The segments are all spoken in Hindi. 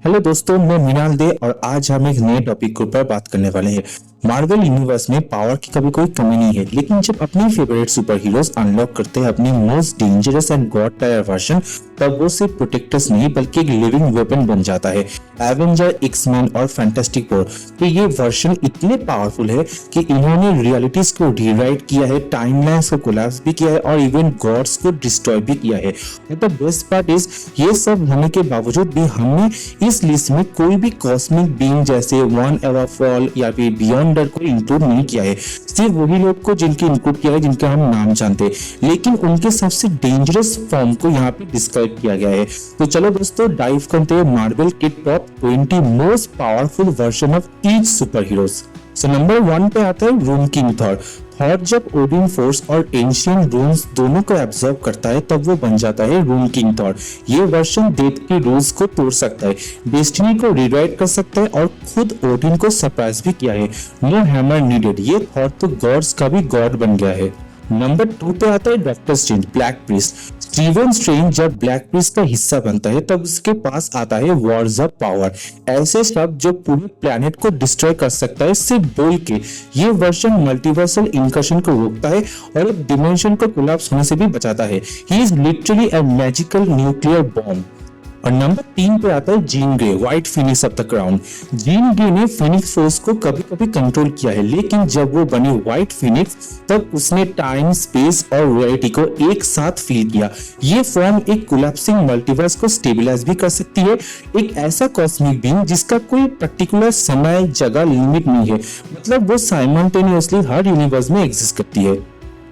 हेलो दोस्तों, मैं मृणाल दे और आज हम एक नए टॉपिक के ऊपर बात करने वाले हैं। मार्वल यूनिवर्स में पावर की कभी कोई कमी नहीं है, लेकिन जब अपने फेवरेट सुपर हीरोज अनलॉक करते हैं अपनी most dangerous and God tyre version, तब वो सिर्फ प्रोटेक्टर्स नहीं बल्कि एक लिविंग वेपन बन जाता है। एवेंजर, एक्स-मैन और फैंटास्टिक फोर के ये वर्जन इतने पावरफुल है कि इन्होंने रियलिटीज को रीराइट किया है, टाइमलाइंस को कोलैप्स भी किया है और इवन गॉड्स को डिस्ट्रॉय भी किया है। द बेस्ट पार्ट इज ये सब होने के बावजूद भी हमने इस लिस्ट में कोई भी कॉस्मिक बीइंग जैसे वन एवर फॉल या फिर बियॉन्डर को इंक्लूड नहीं किया है। सिर्फ वही लोग को जिनके इंक्लूड किया है जिनका हम नाम जानते हैं, लेकिन उनके सबसे डेंजरस फॉर्म को यहाँ पे डिस्क्राइब किया गया है। तो चलो दोस्तों, डाइव करते हैं मार्वल के top 20 most powerful version of each super heroes. So number 1 पे आता है रूम किंग थॉर। थॉर जब ओडिन फोर्स और एंशिएंट रून्स दोनों को एब्जॉर्ब करता है तब वो बन जाता है रूम किंग थॉर। ये वर्जन डेथ के रूल्स को तोड़ सकता है, डेस्टिनी को रीराइट कर सकता है और खुद ओडिन को सरप्राइज भी किया है। नो हैमर नीडेड, ये थॉर तो गॉड्स का भी गॉड बन गया है। नंबर 2 पे आता है doctor strange, black priest. Steven strange जब ब्लैक प्रीस्ट का हिस्सा बनता है तब उसके पास आता है वर्ड्स ऑफ पावर, ऐसे शब्द जो पूरे प्लेनेट को डिस्ट्रॉय कर सकता है सिर्फ बोल के। ये वर्जन मल्टीवर्सल इंकर्शन को रोकता है और एक डिमेंशन को कोलैप्स होने से भी बचाता है। He is literally a magical nuclear bomb. और नंबर 3 पे आता है Jean Grey, white Phoenix of the crown. Jean Grey ने फिनिक्स फोर्स को कभी कभी कंट्रोल किया है, लेकिन जब वो बनी व्हाइट फिनिक्स तब उसने टाइम, स्पेस और रियलिटी को एक साथ फील किया। ये फॉर्म एक कोलैप्सिंग मल्टीवर्स को स्टेबलाइज भी कर सकती है, एक ऐसा कॉस्मिक बीइंग जिसका कोई पर्टिकुलर समय जगह लिमिट नहीं है, मतलब वो साइमल्टेनियसली हर यूनिवर्स में एग्जिस्ट करती है।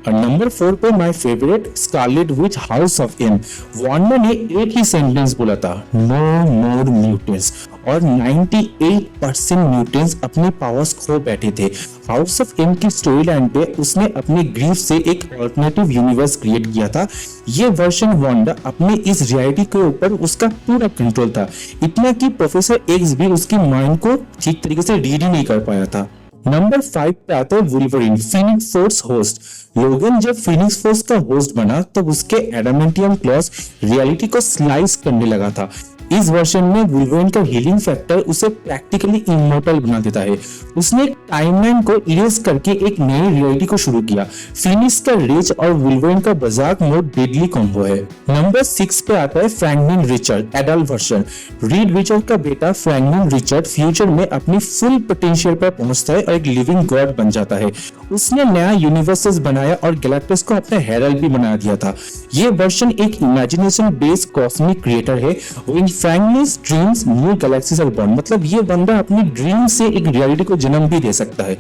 और नंबर 4 पे my favourite Scarlet Witch, house of M. Wanda ने एक ही सेंटेंस बोला था, नो मोर म्यूटेंट्स, और 98% म्यूटेंट्स अपने पावर्स खो बैठे थे। हाउस ऑफ एम की स्टोरी लाइन पे उसने अपने ग्रीफ से एक ऑल्टरनेटिव यूनिवर्स क्रिएट किया था। ये वर्जन वांडा अपने इस रियलिटी के ऊपर उसका पूरा कंट्रोल था, इतना कि प्रोफेसर एक्स भी उसकी माइंड को ठीक तरीके से रीड ही नहीं कर पाया था। नंबर 5 पे आता है वुल्वरीन, फीनिक्स फोर्स होस्ट। लोगन जब फीनिक्स फोर्स का होस्ट बना तब उसके एडामेंटियम क्लॉज रियलिटी को स्लाइस करने लगा था। इस वर्जन में वुल्वरीन का हीलिंग फैक्टर उसे प्रैक्टिकली इमॉर्टल बना देता है। उसने टाइमलाइन को इरेज करके एक नई रियलिटी को शुरू किया। फिनिक्स का रेज और वुल्वरीन का बजाक मोड डेडली कॉम्बो है। नंबर 6 पे आता है Franklin Richard, adult version. Read Richard का बेटा फ्रैंकलिन रिचर्ड फ्यूचर में अपनी फुल पोटेंशियल पर पहुंचता है और एक लिविंग गॉड बन जाता है। उसने नया यूनिवर्सेस बनाया और गैलेक्टस को अपना हेरल्ड भी बना दिया था। ये वर्जन एक इमेजिनेशन बेस्ड कॉस्मिक क्रिएटर है। Franklin's dreams new galaxies are born, मतलब ये बंदा अपनी ड्रीम से एक रियलिटी को जन्म भी दे सकता है।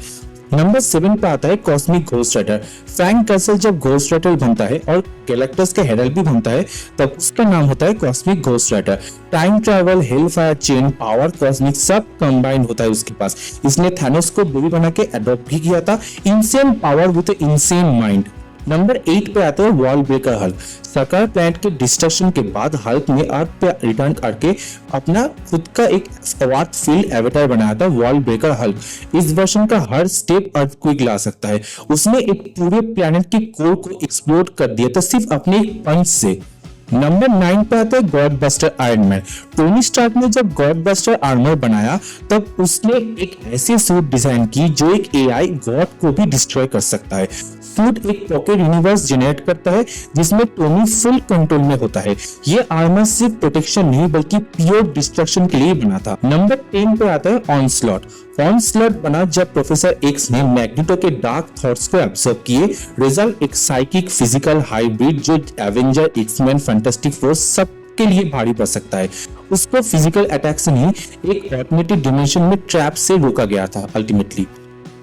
नंबर 7 पे आता है cosmic ghost rider. Frank Castle जब घोस्ट राइडर बनता है और गैलेक्टस का हेरल्ड भी बनता है तब उसका नाम होता है cosmic ghost rider. Time travel, hellfire chain, power, cosmic सब कंबाइंड होता है उसके पास। इसने थैनोस को बेबी बना के अडॉप्ट भी किया था। Insane power with insane mind. Number 8 पे आता है वॉल ब्रेकर हल्क। सरकार प्लैनेट के डिस्ट्रक्शन के बाद हल्क ने अर्थ पे रिटर्न करके अपना खुद का एक अवार्ड फील्ड एवेटार बनाया था, वॉल ब्रेकर हल्क। इस वर्जन का हर स्टेप अर्थक्वेक ला सकता है। उसने एक पूरे प्लैनेट के कोर को एक्सप्लोड कर दिया था सिर्फ अपने एक पंच से। नंबर 9 पे आता है god buster iron man. Tony Stark ने जब गॉड बस्टर आर्मर बनाया तब उसने एक ऐसी सूट डिजाइन की जो एक एआई गॉड को भी डिस्ट्रॉय कर सकता है। सूट एक पॉकेट यूनिवर्स जनरेट करता है जिसमें टोनी फुल कंट्रोल में होता है। ये आर्मर सिर्फ प्रोटेक्शन नहीं बल्कि प्योर डिस्ट्रक्शन के लिए बना था। नंबर 10 पे आता है ऑनस्लॉट। ऑनस्लॉट बना जब प्रोफेसर एक्स ने मैग्नेटो के डार्क थॉट्स को एब्जॉर्ब किए। रिजल्ट एक साइकिक फिजिकल हाइब्रिड जो एवेंजर, एक्स-मैन, फैंटास्टिक फोर सब के लिए भारी पड़ सकता है। उसको फिजिकल अटैक से नहीं एक ऑल्टरनेटिव डिमेंशन में ट्रैप से रोका गया था अल्टीमेटली।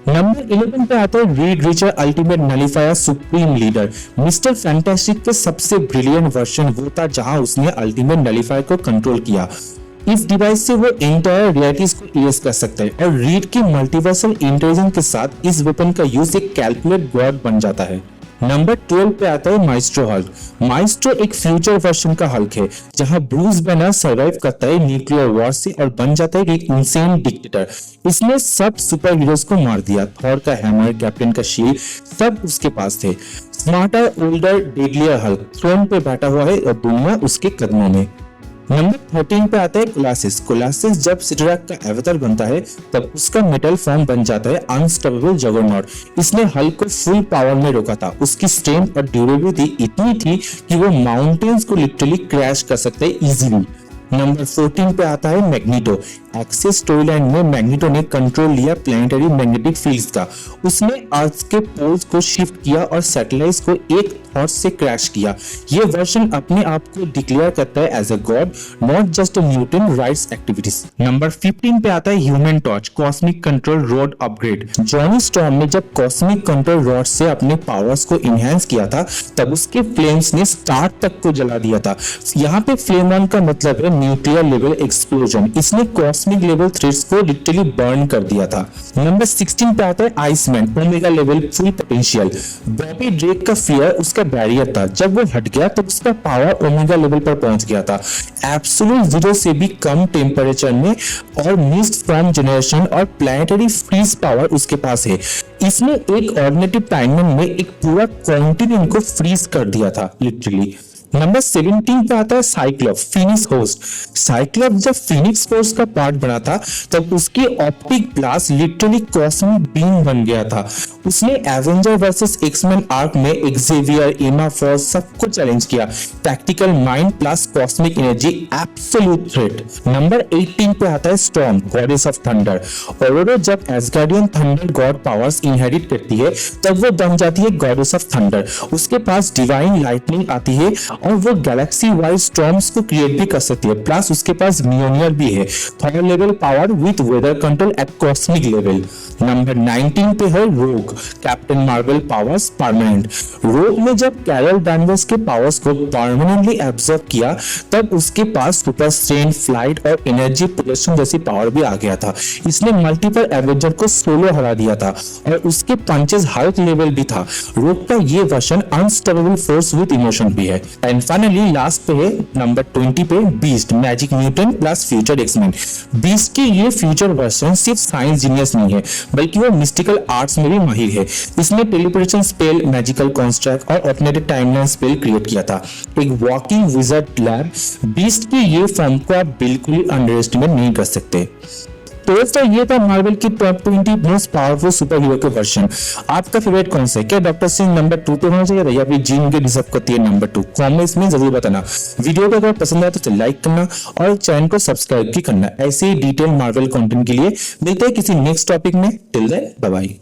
नंबर 11 पे आता है Reed Richards ultimate nullifier supreme leader. Mister Fantastic के सबसे ब्रिलियंट वर्जन वो था जहां उसने अल्टीमेट नलिफायर को कंट्रोल किया। इस डिवाइस से वो एंटायर रियलिटीज को इरेज कर सकता है और रीड के मल्टीवर्सल इंटेलिजेंस के साथ इस वेपन का यूज एक कैलकुलेट गॉड बन जाता है। नंबर 12 पे आता है माइस्ट्रो हल्क। माइस्ट्रो एक फ्यूचर वर्जन का हल्क है जहां ब्रूस बैनर सर्वाइव करता है न्यूक्लियर वॉर से और बन जाता है एक इंसेन डिक्टेटर। इसने सब सुपर हीरोज को मार दिया। थॉर का हैमर, कैप्टन का शील्ड सब उसके पास थे। Smarter, older, deadlier Hulk throne पे बैठा हुआ है और दुनिया उसके कदमों में। नंबर 13 पे आता है कोलासिस। कोलासिस जब सिडराक का अवतार बनता है तब उसका मेटल फॉर्म बन जाता है अनस्टॉपेबल जगरनॉट। इसने हल्क को फुल पावर में रोका था। उसकी स्ट्रेंथ और ड्यूरेबिलिटी इतनी थी कि वो माउंटेन्स को लिटरली क्रैश कर सकते हैं इजीली। नंबर 14 पे आता है मैग्नीटो। एक्सिस स्टोरीलाइन में मैग्नीटो ने कंट्रोल लिया प्लैनेटरी मैग्नेटिक फील्ड्स का। उसने अर्थ के पोल्स को शिफ्ट किया और सैटेलाइट्स को एक थॉट से क्रैश किया। ये वर्जन अपने आप को डिक्लेयर करता है as a god, not just a Newton rights activities. Number 15 पे आता है human torch, cosmic control rod upgrade. Johnny Storm ने जब कॉस्मिक कंट्रोल रॉड से अपने पावर्स को इनहेंस किया था तब उसके फ्लेम्स ने स्टार तक को जला दिया था। यहाँ पे फ्लेम ऑन का मतलब है न्यूक्लियर लेवल एक्सप्लोजन। इसने कॉस्मिक लेवल थ्रेट्स को लिटरली बर्न कर दिया था। नंबर 16 पे आता है Iceman, omega level full potential. Bobby Drake का फियर उसका बैरियर था। जब वो हट गया तो उसका पावर ओमेगा लेवल पर पहुंच गया था, एब्सोल्यूट जीरो से भी कम टेम्परेचर में, और मिस्ट फ्रॉम जनरेशन और प्लैनेटरी फ्रीज पावर उसके पास है। इसने एक ऑर्डिनेटिव टाइमलाइन में एक पूरा कॉन्टिनेंट को फ्रीज कर दिया था लिटरली। नंबर 17 पे आता है साइक्लोप, फिनिक्स होस्ट। साइक्लोप जब फिनिक्स फोर्स का पार्ट बना था तब उसकी optic blast literally cosmic beam बन गया था। उसने एवेंजर वर्सेस एक्समैन आर्क में एक्सेवियर, एमा फॉर्स सबको चैलेंज किया। Tactical mind plus cosmic energy, absolute threat. Number 18 पे आता है Storm, goddess of thunder. Ororo जब Asgardian thunder god powers inherit करती है तब वो बन जाती है गॉडेस ऑफ थंडर। उसके पास डिवाइन लाइटनिंग आती है और वो गैलेक्सी वाइड स्टॉर्म्स को क्रिएट भी कर सकती है। प्लस उसके पास मियोनियर भी है, Thor level power with weather control at cosmic level. Number 19 पे है रोग, कैप्टन मार्वल पावर्स परमानेंट। रोग ने जब कैरल डैनवर्स के पावर्स को परमानेंटली एब्जॉर्ब किया तब उसके पास सुपर स्ट्रेंथ, फ्लाइट और एनर्जी प्रोडक्शन जैसी पावर भी आ गया था। इसने मल्टीपल एवेंजर को सोलो हरा दिया था और उसके पंचेस हाई लेवल भी था। रोग का ये version unstoppable force with emotion भी है। एंड फाइनली लास्ट पे है नंबर 20 पे beast, magic mutant plus future X-Man. Beast की ये फ्यूचर वर्जन सिर्फ साइंस जीनियस नहीं है बल्कि वो मिस्टिकल आर्ट्स में भी माहिर है। इसने टेलीपोर्टेशन स्पेल, मैजिकल कंस्ट्रक्ट और ऑल्टरनेटिव टाइमलाइन स्पेल क्रिएट किया था। एक वॉकिंग विजार्ड लैब। बीस्ट की ये फॉर्म को आप बिल्कुल ही अंडर एस्टिमेट नहीं कर सकते। तो दोस्तों ये था मार्वल की top 20 most powerful super hero के वर्जन। आपका फेवरेट कौन सा है? क्या डॉक्टर स्ट्रेंज नंबर 2 पे होना चाहिए या फिर जीन के डिजर्व करती है नंबर 2? कमेंट्स में जरूर बताना। वीडियो को अगर पसंद आया तो लाइक करना और चैनल को सब्सक्राइब भी करना। ऐसे ही डिटेल मार्वल कंटेंट के लिए मिलते हैं किसी नेक्स्ट टॉपिक में। Till then bye bye.